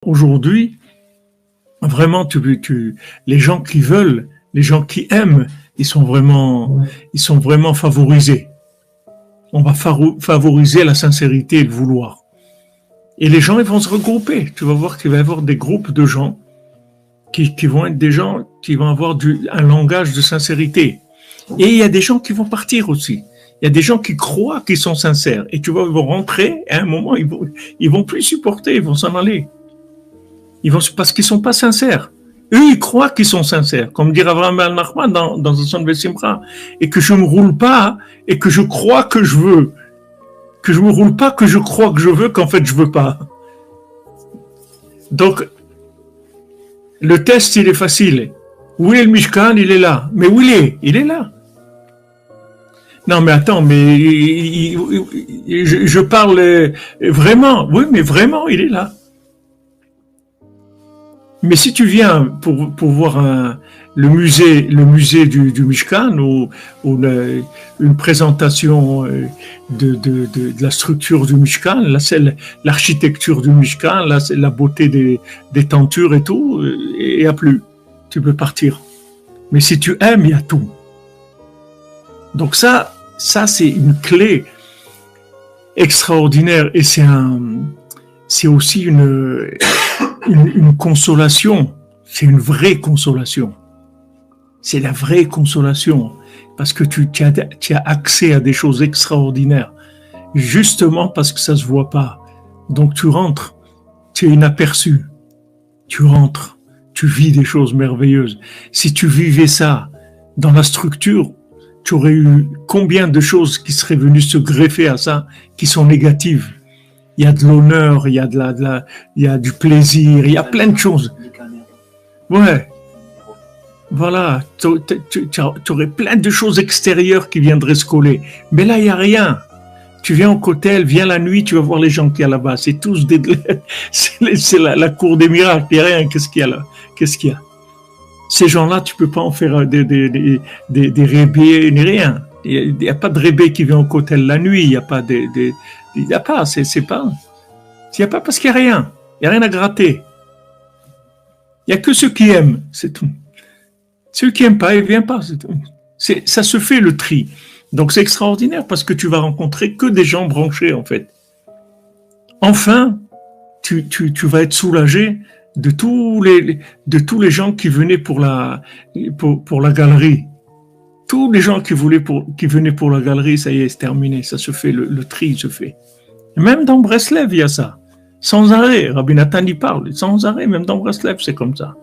Aujourd'hui, vraiment, les gens qui veulent, les gens qui aiment, ils sont vraiment favorisés. On va favoriser la sincérité et le vouloir. Et les gens, ils vont se regrouper. Tu vas voir qu'il va y avoir des groupes de gens qui vont être des gens qui vont avoir un langage de sincérité. Et il y a des gens qui vont partir aussi. Il y a des gens qui croient qu'ils sont sincères. Et tu vois, ils vont rentrer, et à un moment, ils vont plus supporter, ils vont s'en aller. Parce qu'ils sont pas sincères. Eux, ils croient qu'ils sont sincères. Comme dit Avraham al-Nachman dans un son de Simcha. Et que je me roule pas, et que je crois que je veux. Que je me roule pas, que je crois que je veux, qu'en fait, je veux pas. Donc, le test, il est facile. Où est le Mishkan? Il est là. Mais où il est? Il est là. Non, mais attends, mais je parle vraiment. Oui, mais vraiment, il est là. Mais si tu viens pour voir le musée du Mishkan ou une présentation de la structure du Mishkan, là c'est l'architecture du Mishkan, là c'est la beauté des tentures et tout, et il n'y a plus. Tu peux partir. Mais si tu aimes, il y a tout. Donc ça c'est une clé extraordinaire et c'est aussi une consolation, c'est une vraie consolation. C'est la vraie consolation, parce que tu as accès à des choses extraordinaires, justement parce que ça se voit pas. Donc tu rentres, tu es inaperçu, tu rentres, tu vis des choses merveilleuses. Si tu vivais ça dans la structure, tu aurais eu combien de choses qui seraient venues se greffer à ça, qui sont négatives. Il y a de l'honneur, il y a du plaisir, il y a plein de choses. Ouais. Voilà. Tu aurais plein de choses extérieures qui viendraient se coller. Mais là, il n'y a rien. Tu viens au cotel, viens la nuit, tu vas voir les gens qu'il y a là-bas. C'est tous c'est la cour des miracles. Il n'y a rien. Qu'est-ce qu'il y a là? Qu'est-ce qu'il y a? Ces gens-là, tu peux pas en faire des rébés, ni rien. Il n'y a pas de rébé qui vient au cotel la nuit. Il n'y a pas il n'y a pas, c'est pas. Il n'y a pas parce qu'il n'y a rien. Il n'y a rien à gratter. Il n'y a que ceux qui aiment, c'est tout. Ceux qui n'aiment pas, ils ne viennent pas, c'est tout. Ça se fait le tri. Donc c'est extraordinaire parce que tu vas rencontrer que des gens branchés en fait. Enfin, tu vas être soulagé de tous les gens qui venaient pour la galerie. Tous les gens qui venaient pour la galerie, ça y est, c'est terminé. Ça se fait, le tri se fait. Et même dans Breslev, il y a ça. Sans arrêt, Rabbi Nathan y parle. Sans arrêt, même dans Breslev, c'est comme ça.